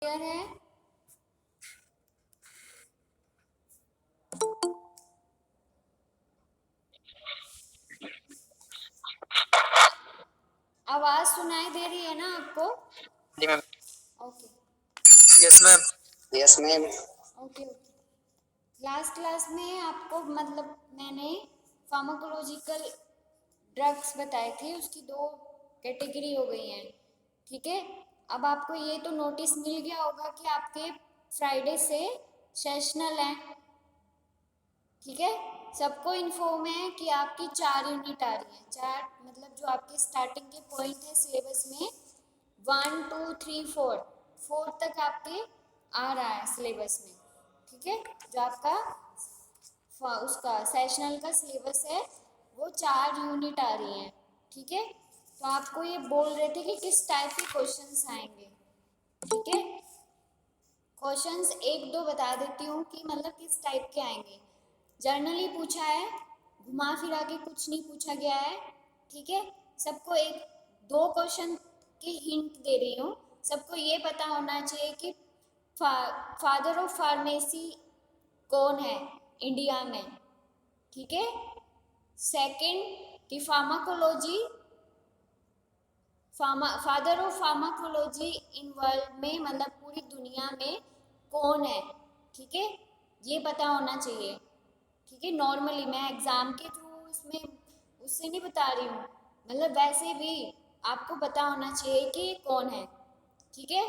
Clear है? आवाज सुनाई दे रही है ना आपको? जी ma'am. Okay. Yes ma'am. Yes ma'am. Okay. Last class में आपको मतलब मैंने फार्माकोलॉजिकल ड्रग्स बताए थे, उसकी दो कैटेगरी हो गई हैं। ठीक है, अब आपको ये तो नोटिस मिल गया होगा कि आपके फ्राइडे से सेशनल है। ठीक है, सबको इन्फॉर्म है कि आपकी 4 यूनिट आ रही है। 4 मतलब जो आपके स्टार्टिंग के पॉइंट है सिलेबस में 1 2 3 4 तक आपके आ रहा है सिलेबस में। ठीक है, जो आपका उसका सेशनल का सिलेबस है वो 4 यूनिट आ रही हैं। ठीक है, तो आपको ये बोल रहे थे कि किस टाइप के क्वेश्चंस आएंगे। ठीक है, क्वेश्चंस एक दो बता देती हूँ कि मतलब किस टाइप के आएंगे। जर्नली पूछा है, घुमा फिरा के कुछ नहीं पूछा गया है। ठीक है, सबको एक दो क्वेश्चन की हिंट दे रही हूँ। सबको ये पता होना चाहिए कि फादर ऑफ फार्मेसी कौन है इंडिया में। ठीक है, सेकंड कि father of pharmacology in world में मतलब पूरी दुनिया में कौन है। ठीक है, ये पता होना चाहिए। ठीक है, नॉर्मली मैं एग्जाम के थ्रू इसमें उससे नहीं बता रही हूँ, मतलब वैसे भी आपको पता होना चाहिए कि कौन है। ठीक है,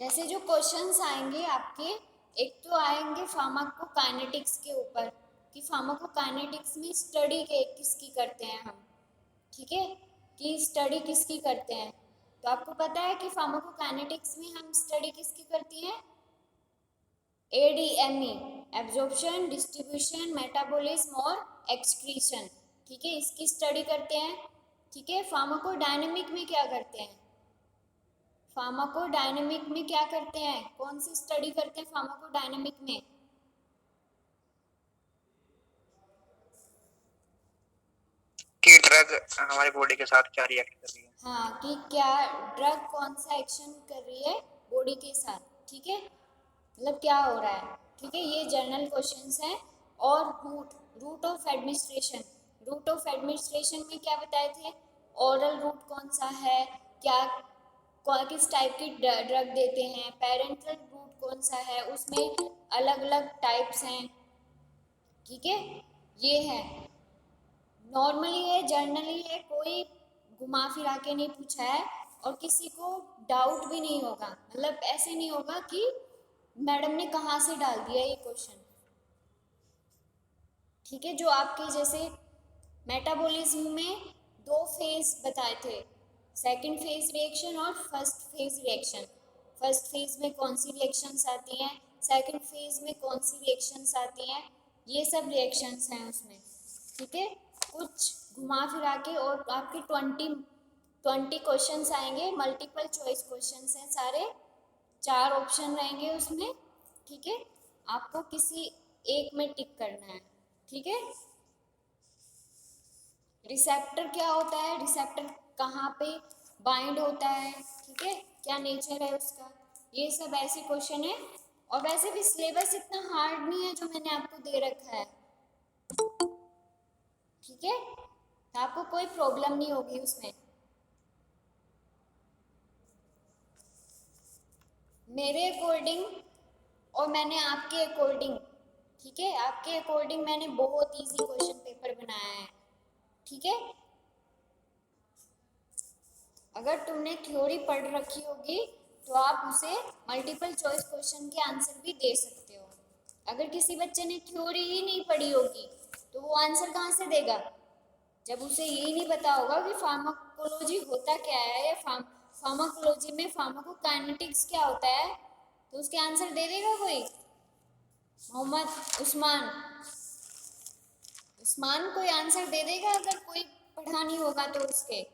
जैसे जो क्वेश्चंस आएंगे आपके, एक तो आएंगे फार्माकोकाइनेटिक्स के ऊपर कि फार्माकोकाइनेटिक्स में स्टडी के किसकी करते हैं हम। ठीक है, कि स्टडी किसकी करते हैं, तो आपको पता है कि फार्माकोकाइनेटिक्स में हम स्टडी किसकी करती हैं? ADME, एब्जॉर्प्शन, डिस्ट्रीब्यूशन, मेटाबॉलिज्म और एक्सक्रीशन। ठीक है, इसकी स्टडी करते हैं। ठीक है, फार्माकोडायनेमिक में क्या करते हैं? फार्माकोडायनेमिक में क्या करते हैं, कौन सी स्टडी करते हैं फार्माकोडायनेमिक में? कि ड्रग हमारी बॉडी के साथ क्या रिएक्ट कर रही है। हाँ, कि क्या ड्रग कौन सा एक्शन कर रही है बॉडी के साथ। ठीक है, मतलब क्या हो रहा है। ठीक है, ये जनरल क्वेश्चंस हैं। और root of administration, root of administration में क्या बताए थे? ओरल रूट कौन सा है, क्या किस टाइप की ड्रग देते हैं। पेरेंटल रूट कौन सा है, उसमें अलग अलग टाइप्स हैं। ठीक है, ये है नॉर्मली है, जर्नली है, कोई घुमा फिरा के नहीं पूछा है और किसी को डाउट भी नहीं होगा। मतलब ऐसे नहीं होगा कि मैडम ने कहाँ से डाल दिया ये क्वेश्चन। ठीक है, जो आपके जैसे मेटाबॉलिज्म में दो फेज बताए थे, सेकंड फेज रिएक्शन और first phase reaction. First phase में कौन सी रिएक्शंस आती हैं, सेकंड फेज में कौन सी रिएक्शंस आती हैं, ये सब रिएक्शंस हैं उसमें। ठीक है, कुछ घुमा फिरा के और आपके 20 क्वेश्चंस आएंगे, मल्टीपल चॉइस क्वेश्चंस हैं सारे, 4 ऑप्शन रहेंगे उसमें। ठीक है, आपको किसी एक में टिक करना है। ठीक है, रिसेप्टर क्या होता है, रिसेप्टर कहाँ पे बाइंड होता है, ठीक है, क्या नेचर है उसका, ये सब ऐसे क्वेश्चन है। और वैसे भी सिलेबस इतना हार्ड नहीं है जो मैंने आपको दे रखा है। ठीक है, तो आपको कोई प्रॉब्लम नहीं होगी उसमें। मेरे अकॉर्डिंग और मैंने आपके अकॉर्डिंग, ठीक है, आपके अकॉर्डिंग मैंने बहुत इजी क्वेश्चन पेपर बनाया है। ठीक है, अगर तुमने थ्योरी पढ़ रखी होगी तो आप उसे मल्टीपल चॉइस क्वेश्चन के आंसर भी दे सकते हो। अगर किसी बच्चे ने थ्योरी ही नहीं पढ़ी होगी तो वो आंसर कहाँ से देगा, जब उसे यही नहीं पता होगा कि फार्माकोलॉजी होता क्या है या फार्माकोलॉजी में फार्माकोकाइनेटिक्स क्या होता है, तो उसके आंसर दे देगा कोई? मोहम्मद उस्मान, उस्मान कोई आंसर दे देगा अगर कोई पढ़ा नहीं होगा तो उसके?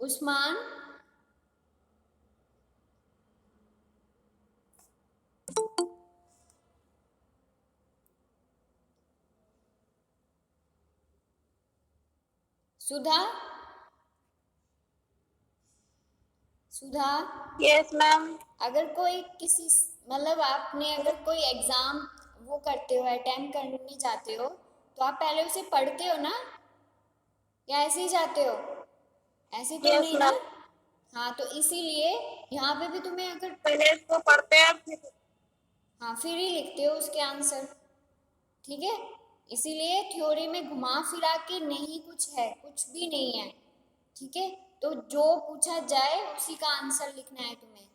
उस्मान, सुधा, सुधा, यस मैम। अगर कोई किसी मतलब आपने अगर कोई एग्जाम वो करते हो, अटेम्प्ट करने जाते हो, तो आप पहले उसे पढ़ते हो ना, या ऐसे ही जाते हो? ऐसे तो यस नहीं ना। मैम, हाँ, तो इसीलिए यहाँ पे भी तुम्हें अगर पहले इसको पढ़ते हैं फिर। हाँ फिर ही लिखते हो उसके आंसर, ठीक है। इसीलिए थ्योरी में घुमा फिरा के नहीं कुछ है, कुछ भी नहीं है, ठीक है। तो जो पूछा जाए उसी का आंसर लिखना है तुम्हें,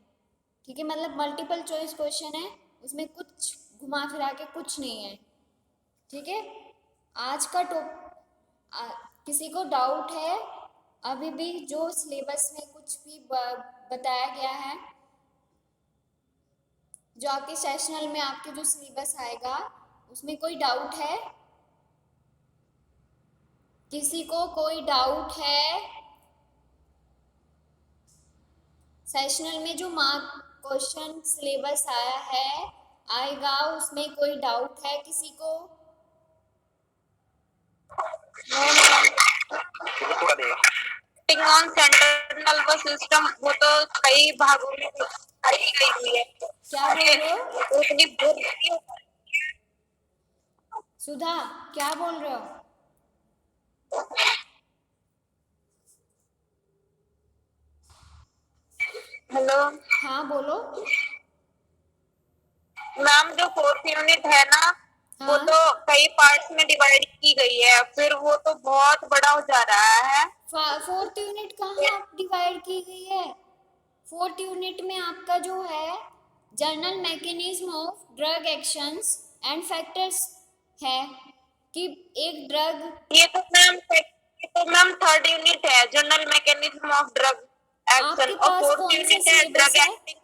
ठीक है। मतलब मल्टीपल चॉइस क्वेश्चन है, उसमें कुछ घुमा फिरा के कुछ नहीं है, ठीक है। आज का किसी को डाउट है अभी भी जो सिलेबस में कुछ भी बताया गया है, जो आपके सेशनल में आपके जो सिलेबस आएगा उसमें कोई डाउट है? किसी को कोई डाउट है? सेशनल में जो मार्क क्वेश्चन सिलेबस आया है आएगा, उसमें कोई डाउट है किसी को? टिंगॉन सेंट्रल नर्वस सिस्टम, वो तो कई भागों में बांटी गई हुई है। क्या बोल रहे हो वो इतनी बोर नहीं हो। सुधा? क्या बोल रहे हो? हेलो हाँ बोलो। मैम, जो फोर्थ यूनिट है ना, वो हाँ, तो कई पार्ट्स में डिवाइड की गई है, फिर वो तो बहुत बड़ा हो जा रहा है। फोर्थ यूनिट कहाँ डिवाइड की गई है? फोर्थ यूनिट में आपका जो है journal mechanism of drug actions and factors है, कि एक ड्रग ये तो मैम थर्ड यूनिट है, general mechanism of drug action, आपके और पास फोर्थ कौन सा यूनिट है सिलेबस ड्रग है? एक्टिंग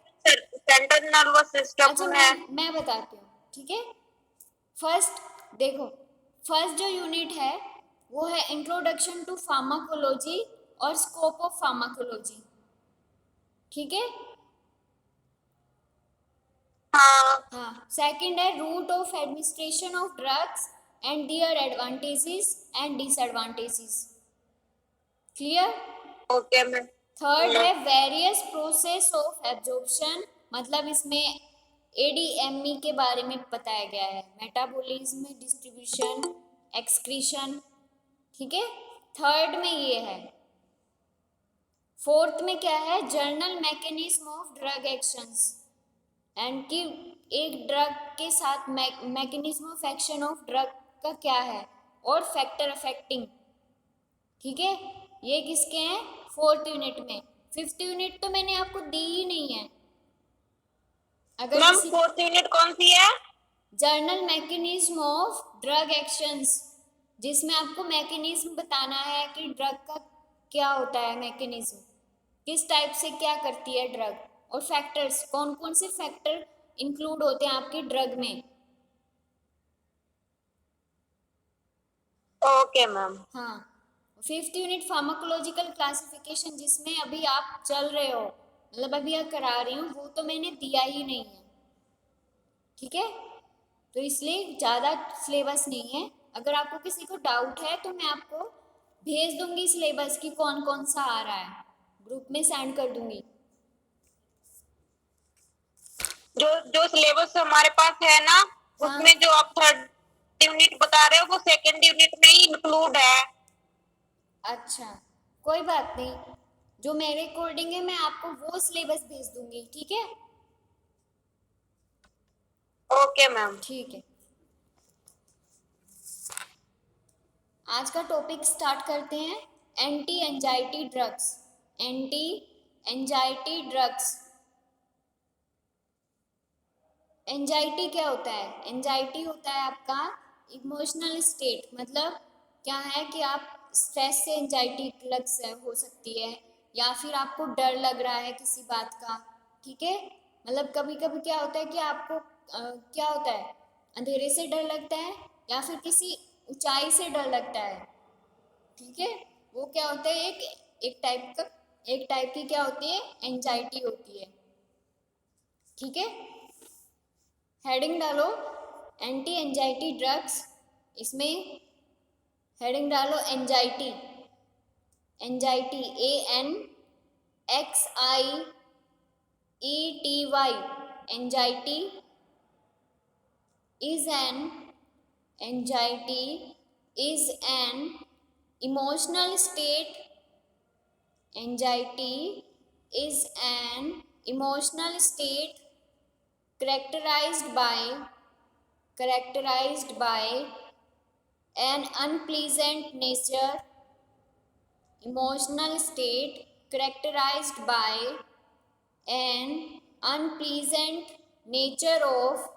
सेंट्रल नर्वस अच्छा, सिस्टम है। मैं बताती हूँ, ठीक है। फर्स्ट देखो, फर्स्ट जो यूनिट है वो है इंट्रोडक्शन टू फार्माकोलॉजी और स्कोप ऑफ फार्माकोलॉजी, ठीक है। हाँ, हाँ, सेकंड है root of administration of drugs and their advantages and disadvantages, clear. Okay ma'am. Third है वेरियस प्रोसेस ऑफ एब्जॉर्प्शन, मतलब इसमें एडीएमई के बारे में बताया गया है, मेटाबॉलिज्म, डिस्ट्रीब्यूशन, एक्सक्रीशन, ठीक है। थर्ड में ये है। फोर्थ में क्या है? Journal mechanism of drug actions, and कि एक ड्रग के साथ mechanism of action of drug का क्या है, और फैक्टर अफेक्टिंग, ठीक है। ये किसके हैं? फोर्थ यूनिट में। फिफ्थ यूनिट तो मैंने आपको दी ही नहीं है। अगर मैम किसी फोर्थ यूनिट कौन सी है? Journal mechanism of drug actions, जिसमें आपको मैकेनिज्म बताना है कि ड्रग का क्या होता है, मैकेनिज्म किस टाइप से क्या करती है ड्रग, और फैक्टर्स कौन कौन से फैक्टर इंक्लूड होते हैं आपके ड्रग में। Okay ma'am. हाँ, फिफ्थ यूनिट फार्माकोलॉजिकल क्लासिफिकेशन, जिसमें अभी आप चल रहे हो, मतलब अभी आप करा रही हूँ, वो तो मैंने दिया ही नहीं है, ठीक है। तो इसलिए ज़्यादा सिलेबस नहीं है। अगर आपको किसी को डाउट है तो मैं आपको भेज दूंगी सिलेबस की कौन कौन सा आ रहा है, ग्रुप में सेंड कर दूंगी। जो जो सिलेबस हमारे पास है ना, हाँ, उसमें जो आप थर्ड यूनिट बता रहे हो वो सेकंड यूनिट में ही इंक्लूड है। अच्छा, कोई बात नहीं, जो मेरे अकॉर्डिंग है मैं आपको वो सिलेबस भेज दूंगी, ठीक है। Okay ma'am. ठीक है, आज का टॉपिक स्टार्ट करते हैं। Anti anxiety drugs. Anti anxiety drugs. Anxiety क्या होता है? एंजाइटी होता है आपका इमोशनल स्टेट, मतलब क्या है कि आप स्ट्रेस से एंजाइटी लग से हो सकती है, या फिर आपको डर लग रहा है किसी बात का, ठीक है। मतलब कभी कभी क्या होता है कि आपको क्या होता है, अंधेरे से डर लगता है, या फिर किसी ऊंचाई से डर लगता है, ठीक है। वो क्या होता है, एक टाइप की क्या होती है, एंजाइटी होती है, ठीक है। हेडिंग डालो एंटी एंजाइटी ड्रग्स, इसमें हेडिंग डालो anxiety, anxiety, AN XIETY, anxiety is an emotional state. Anxiety is an emotional state characterized by an unpleasant nature. Emotional state characterized by an unpleasant nature of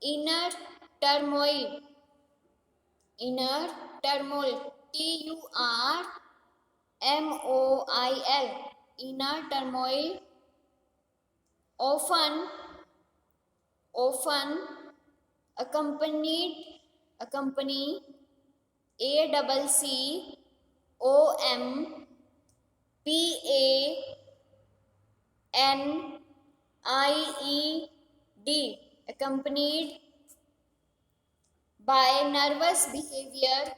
inner turmoil. TURMOIL, inner turmoil, often accompany ACCOMPANIED, accompanied by nervous behavior,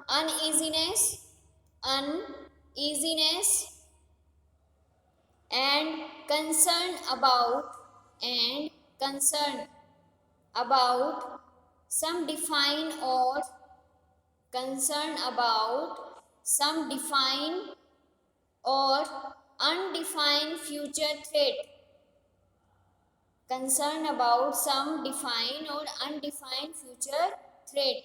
uneasiness and concern about some defined or undefined future threat. Concern about some defined और undefined future threat.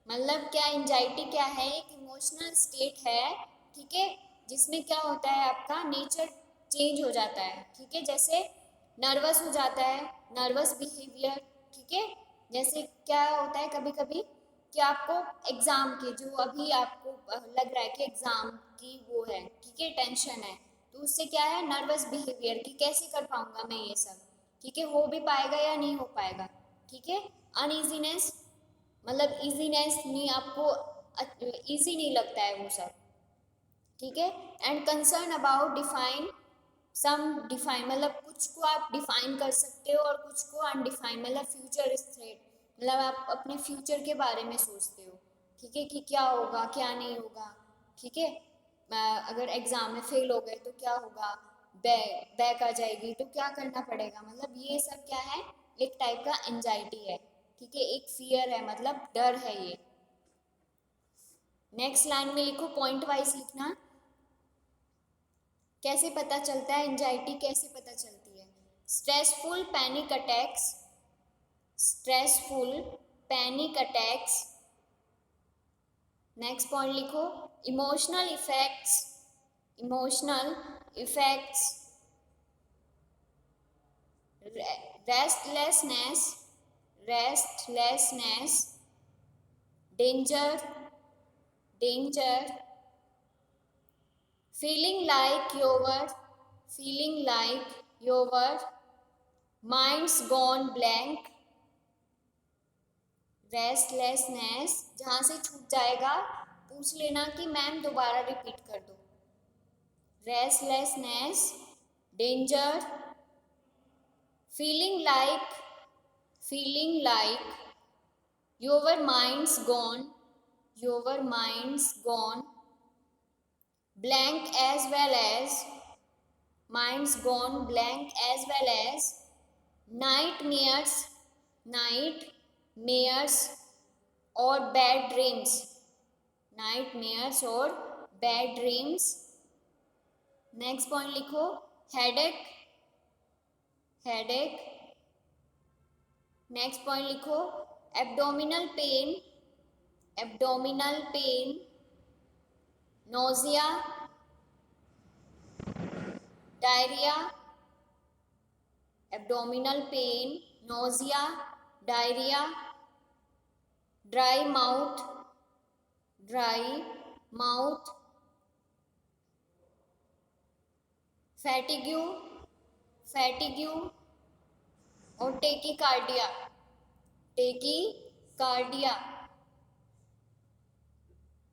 मतलब क्या, anxiety क्या है? एक emotional state है, ठीक है, जिसमें क्या होता है, आपका नेचर चेंज हो जाता है, ठीक है, जैसे नर्वस हो जाता है, नर्वस बिहेवियर, ठीक है, जैसे क्या होता है कभी कभी कि आपको एग्ज़ाम के जो अभी आपको लग रहा है कि एग्ज़ाम की वो है, ठीक है, टेंशन है, तो उससे क्या है, नर्वस बिहेवियर कि कैसे कर पाऊँगा मैं ये सब, ठीक है, हो भी पाएगा या नहीं हो पाएगा, ठीक है। अनईजीनेस मतलब ईजीनेस नहीं, आपको ईजी नहीं लगता है वो सब, ठीक है। एंड कंसर्न अबाउट डिफाइन मतलब कुछ को आप डिफाइन कर सकते हो और कुछ को अनडिफाइन, मतलब फ्यूचर इज थ्रेट, मतलब आप अपने फ्यूचर के बारे में सोचते हो, ठीक है, कि क्या होगा क्या नहीं होगा, ठीक है, अगर एग्ज़ाम में फेल हो गए तो क्या होगा, बैक आ जाएगी तो क्या करना पड़ेगा, मतलब ये सब क्या है, एक टाइप का एंजाइटी है, ठीक है, एक फियर है, मतलब डर है ये। नेक्स्ट लाइन में लिखो, पॉइंट वाइज लिखना, कैसे पता चलता है एंजाइटी, कैसे पता चलती है। Stressful panic attacks. Next point लिखो, emotional effects, restlessness, danger, feeling like your mind's gone blank। Restlessness, जहाँ से छूट जाएगा पूछ लेना कि मैम दोबारा रिपीट कर दो। Restlessness, danger, feeling like your mind's gone blank, as well as nightmares or bad dreams। Next point लिखो, हेडेक। नेक्स्ट पॉइंट लिखो, abdominal pain, nausea, diarrhoea. Abdominal pain, nausea, diarrhoea, dry mouth, fatigue और tachycardia.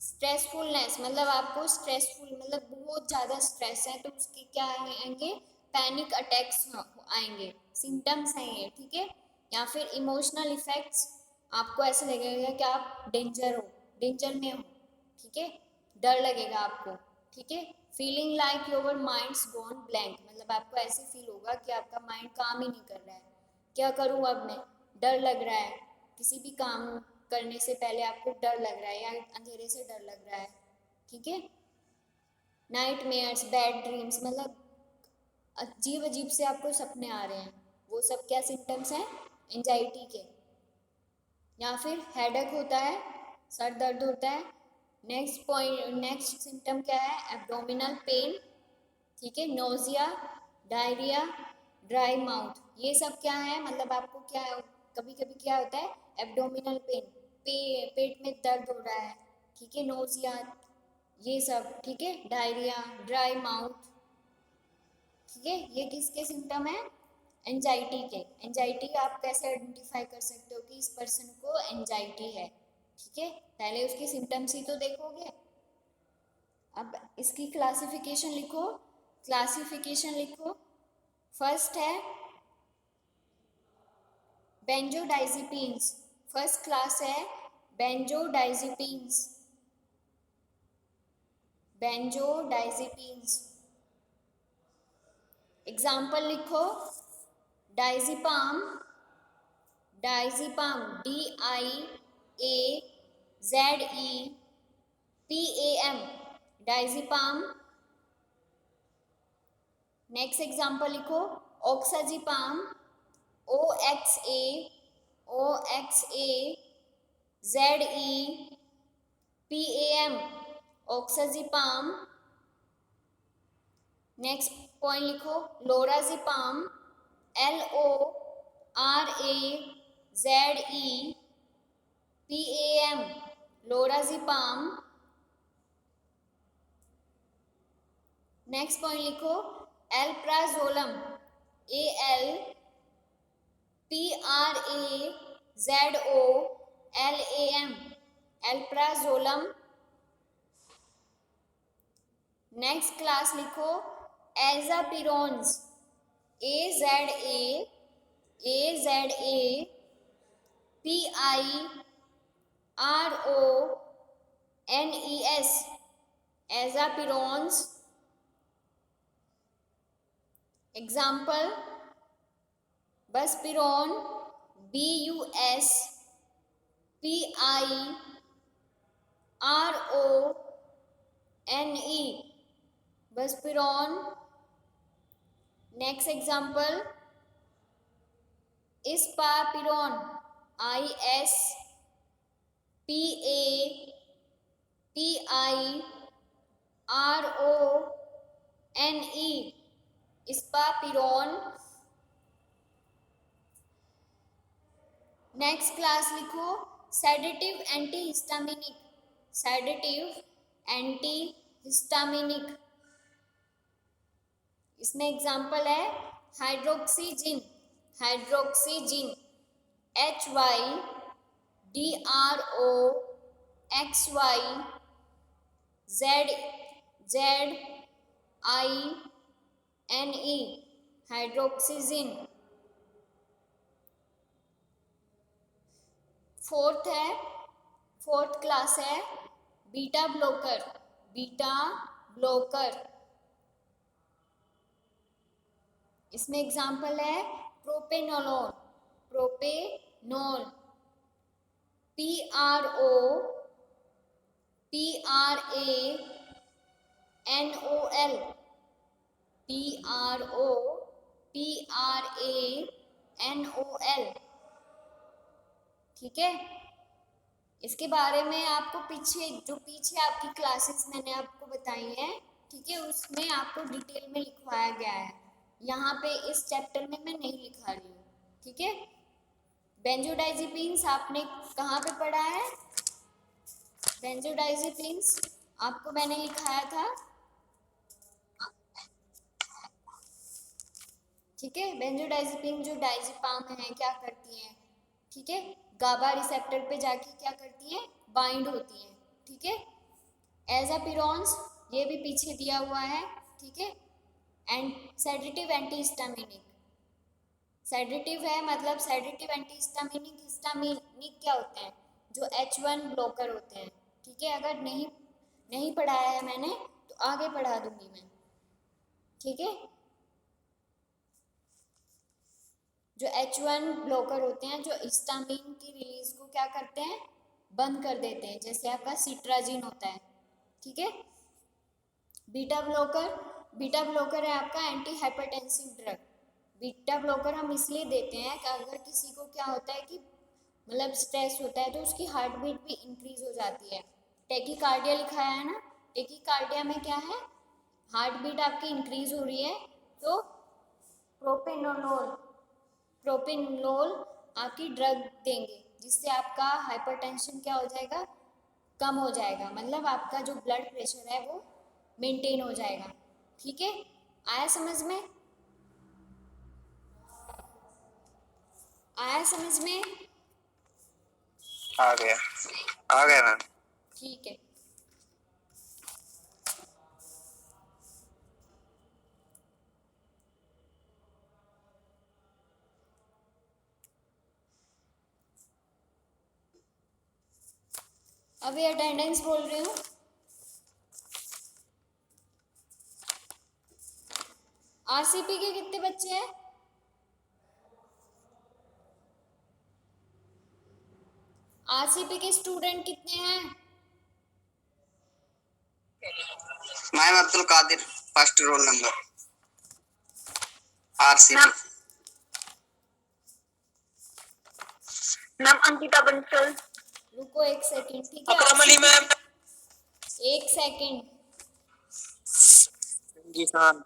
स्ट्रेसफुलनेस मतलब आपको stressful मतलब बहुत ज़्यादा stress है तो उसके क्या आएंगे, पैनिक अटैक्स आएंगे, सिम्टम्स हैं ये, ठीक है। या फिर इमोशनल इफेक्ट्स, आपको ऐसे लगेगा कि आप डेंजर में हो, ठीक है, डर लगेगा आपको, ठीक है। Feeling like your minds gone blank, मतलब आपको ऐसे फील होगा कि आपका माइंड काम ही नहीं कर रहा है, क्या करूँ अब मैं, डर लग रहा है, किसी भी काम करने से पहले आपको डर लग रहा है या अंधेरे से डर लग रहा है, ठीक है। नाइट मेयर्स, बैड ड्रीम्स, मतलब अजीब अजीब से आपको सपने आ रहे हैं, वो सब क्या सिम्टम्स हैं, एंजाइटी के। या फिर हेडेक होता है, सर दर्द होता है। नेक्स्ट सिम्टम क्या है, एब्डोमिनल पेन, ठीक है, नोजिया, डायरिया, ड्राई माउथ, ये सब क्या है, मतलब आपको क्या है, कभी कभी क्या होता है, एब्डोमिनल पेन, पेट में दर्द हो रहा है, ठीक है, नोजिया, ये सब, ठीक है, डायरिया, ड्राई माउथ, ठीक है, ये किसके सिम्टम है, एंजाइटी के। एंजाइटी आप कैसे आइडेंटिफाई कर सकते हो कि इस पर्सन को एंजाइटी है, ठीक है, पहले उसके सिम्टम्स ही तो देखोगे। अब इसकी क्लासिफिकेशन लिखो। फर्स्ट है बेंजोडाइजिपीन्स, फर्स्ट क्लास है बेंजोडाइजिपीन्स। एग्जाम्पल लिखो, डाइजिपाम, DIAZEPAM, डाइजिपाम। नेक्स्ट एग्जाम्पल लिखो, ऑक्साजिपाम, OXAZEPAM, ऑक्साजिपाम। नेक्स्ट पॉइंट लिखो, लोराजिपाम, LORAZEPAM, लोराजिपाम। नेक्स्ट पॉइंट लिखो, alprazolam, ALPRAZOLAM, alprazolam. Next class लिखो, एजापिरोन्स, AZAPIRONES, एजापिरोन्स। Example, बसपिरोन, BUSPIRONE, बसपिरोन। Next example, इस्पापिरोन, ISPAPIRONE, इस्पापिरोन। Next class लिखो, सेडेटिव एंटीहिस्टामिनिक, इसमें एग्जाम्पल है हाइड्रोक्सीजिन, HYDROXYZINE, हाइड्रोक्सीजिन। फोर्थ क्लास है बीटा ब्लोकर। इसमें एग्जाम्पल है प्रोपेनोल, PROPRANOL, PROPRANOL, ठीक है। इसके बारे में आपको पीछे आपकी क्लासेस मैंने आपको बताई हैं, ठीक है, उसमें आपको डिटेल में लिखवाया गया है, यहाँ पे इस चैप्टर में मैं नहीं लिखा रही हूँ, ठीक है। बेंजोडाइजिपीन्स आपने कहाँ पे पढ़ा है, बेंजोडाइजिपीन्स आपको मैंने लिखाया था, ठीक है। बेंजोडाइजिपीन जो डाइजिपाम है क्या करती हैं, ठीक है, गाबा रिसेप्टर पे जाके क्या करती हैं, बाइंड होती हैं, ठीक है। एजापिरोन्स ये भी पीछे दिया हुआ है, ठीक है, एंड सेडेटिव एंटीहिस्टामिनिक, सेडेटिव है मतलब सेडेटिव एंटीहिस्टामिनिक, हिस्टामिनिक क्या होते हैं, जो H1 ब्लॉकर होते हैं। ठीक है, अगर नहीं पढ़ाया है मैंने तो आगे पढ़ा दूंगी मैं। ठीक है, जो H1 ब्लॉकर होते हैं जो हिस्टामिन की रिलीज को क्या करते हैं, बंद कर देते हैं, जैसे आपका सिट्राजिन होता है। ठीक है, बीटा ब्लॉकर है आपका anti hypertensive drug. Beta blocker हम इसलिए देते हैं कि अगर किसी को क्या होता है कि मतलब स्ट्रेस होता है तो उसकी हार्ट बीट भी इंक्रीज हो जाती है। टेकीकार्डिया लिखाया है ना, टेकीकार्डिया में क्या है, हार्ट बीट आपकी इंक्रीज हो रही है तो प्रोपिनोलोल आपकी ड्रग देंगे, जिससे आपका हाइपरटेंशन क्या हो जाएगा, कम हो जाएगा, मतलब आपका जो ब्लड प्रेशर है वो मेंटेन हो जाएगा। ठीक है, आया समझ में, आया समझ में? आ गया, आ गया मैम। ठीक है, अभी अटेंडेंस बोल रही हूँ। आरसीपी के कितने बच्चे हैं? आरसीपी के स्टूडेंट कितने हैं? Ma'am Abdul Kadir, first roll number, RCP. Ma'am ma'am Ankita Bansal. रुको एक सेकंड। ठीक है, अकरम अली मैम। एक सेकंड। जीशान।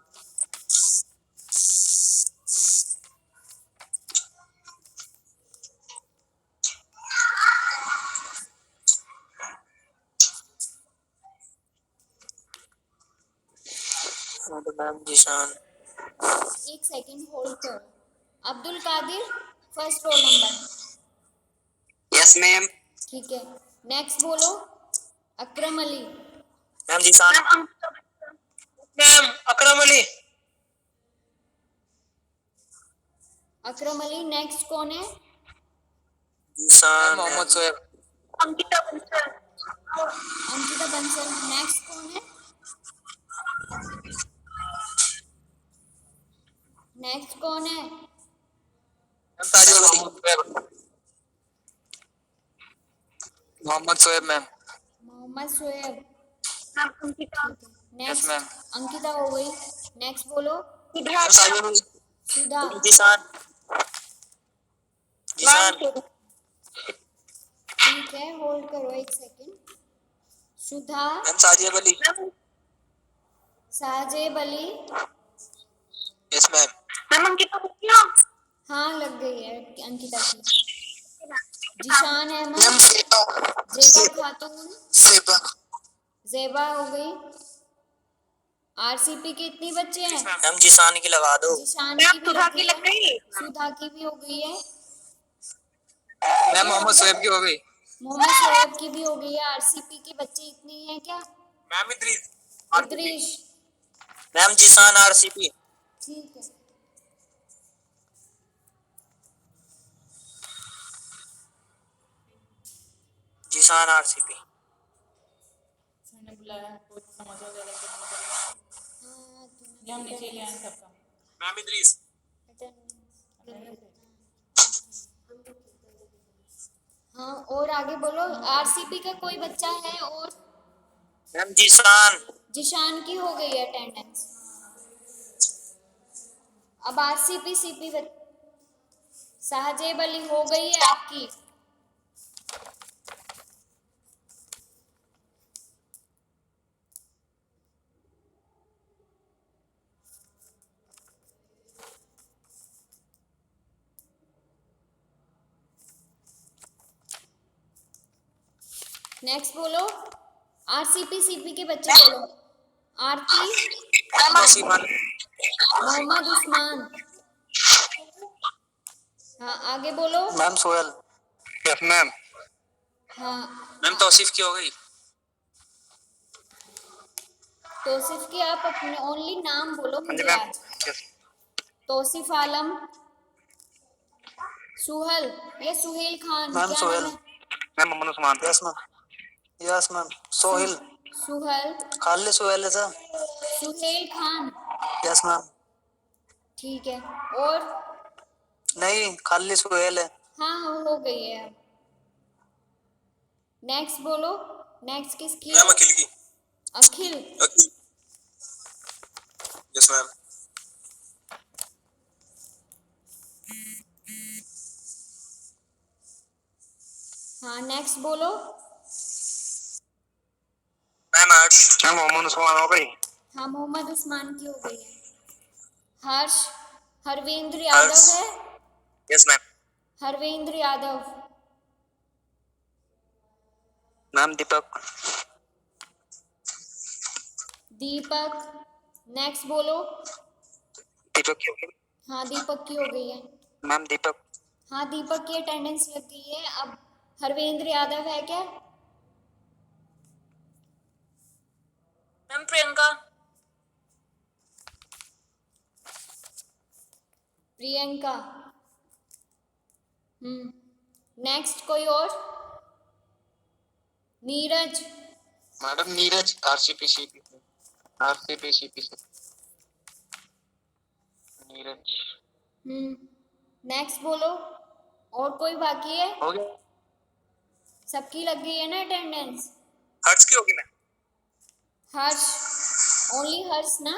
मैम जीशान। एक सेकंड होल्ड करो। Abdul Kadir first roll number. Yes ma'am. ठीक है, नेक्स्ट बोलो। Akram Ali. Ma'am Zeeshan. Ma'am Ankita Bansal. Ma'am Akram Ali. Akram Ali, next कौन है? जीशान मोहम्मद सोएब। अंकिता बंसल। अंकिता बंसल, नेक्स्ट कौन है? नेक्स्ट कौन है? मोहम्मद सोएब मैम। मोहम्मद शोएब। मैम अंकिता। ठीक है, यस नेक्स्ट मैम। अंकिता हो गई। नेक्स्ट बोलो। सिद्धार्थ। सुधा। जीशान। जीशान। मैम ठीक है, होल्ड करो एक second. Sudha. Ma'am Sajib Ali. Sajeb Ali. Yes ma'am. Ma'am Ankita Bansal. हाँ लग गई है अंकिता की। जिशान अहमद। मैम जेबा खातून। सेबा। जेबा हो गई। आरसीपी के इतने बच्चे हैं? मैम जीशान की लगा दो। जिशान मैम की भी सुधा लग की गई लग है, गई। सुधा की भी हो गई है, मैम मोहम्मद सोएब की हो गई। मोहम्मद शोएब की भी हो गई है। आरसीपी के बच्चे इतने ही हैं क्या? Ma'am Idris. Idrish. Ma'am Zeeshan RCP. ठीक है, जीशान आरसीपी। मैंने बुलाया कुछ समझ हो जाएगा कि नहीं करेगा। हाँ ये हम नीचे ले आए सबका। मैम इद्रीस। हाँ, और आगे बोलो। आरसीपी का कोई बच्चा है और? मैम जीशान। जिशान की हो गई है अटेंडेंस। अब आरसीपी सीपी साहजेब अली हो गई है आपकी। नेक्स्ट बोलो। आरसीपी सीपी के बच्चे बोलो। आरती। मोहम्मद उस्मान। हाँ आगे बोलो। मैम सोहेल। Yes ma'am. हाँ, मैम तौसीफ की हो गई। तौसीफ की आप अपने ओनली नाम बोलो मुझे मैम। आज। तौसीफ आलम। सुहल या सुहेल खान, मैम क्या सोहेल। नाम है? Ma'am Mohammad Usman. Yes ma'am. Yes ma'am Sohil. Suhal, खाली सोहेल है sir. Suhail Khan. Yes ma'am. ठीक है, और? नहीं खाली सोहेल है। हाँ हाँ, हो गई है अब। नेक्स्ट बोलो, नेक्स्ट किसकी है? मैम अखिल की। अखिल। अखिल। Yes ma'am. हाँ, नेक्स्ट बोलो। मैम हर्ष। मैम मोहम्मद उस्मान हो गई। हाँ, मोहम्मद उस्मान की हो गई है। हर्ष, हरवेंद्र हर्ष। यादव है। Yes ma'am. Harvendra Yadav. Ma'am Deepak. Deepak. Next बोलो। दीपक की होगी। हाँ, दीपक की हो गई है। मैम दीपक। हाँ, दीपक की अटेंडेंस लग गई है। अब हरवेंद्र यादव है क्या? मैम प्रियंका। प्रियंका। नेक्स्ट कोई और? नीरज। मैडम नीरज आरसीपीसीपी से। आरसीपीसीपी से नीरज। नेक्स्ट बोलो। और कोई बाकी है? हो गया। सबकी लग गई है ना अटेंडेंस? हर्ष की होगी मैम। हर्ष, ओनली हर्ष ना?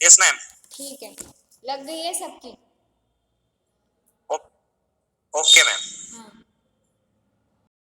Yes ma'am. ठीक है, लग गई है सबकी। Okay ma'am.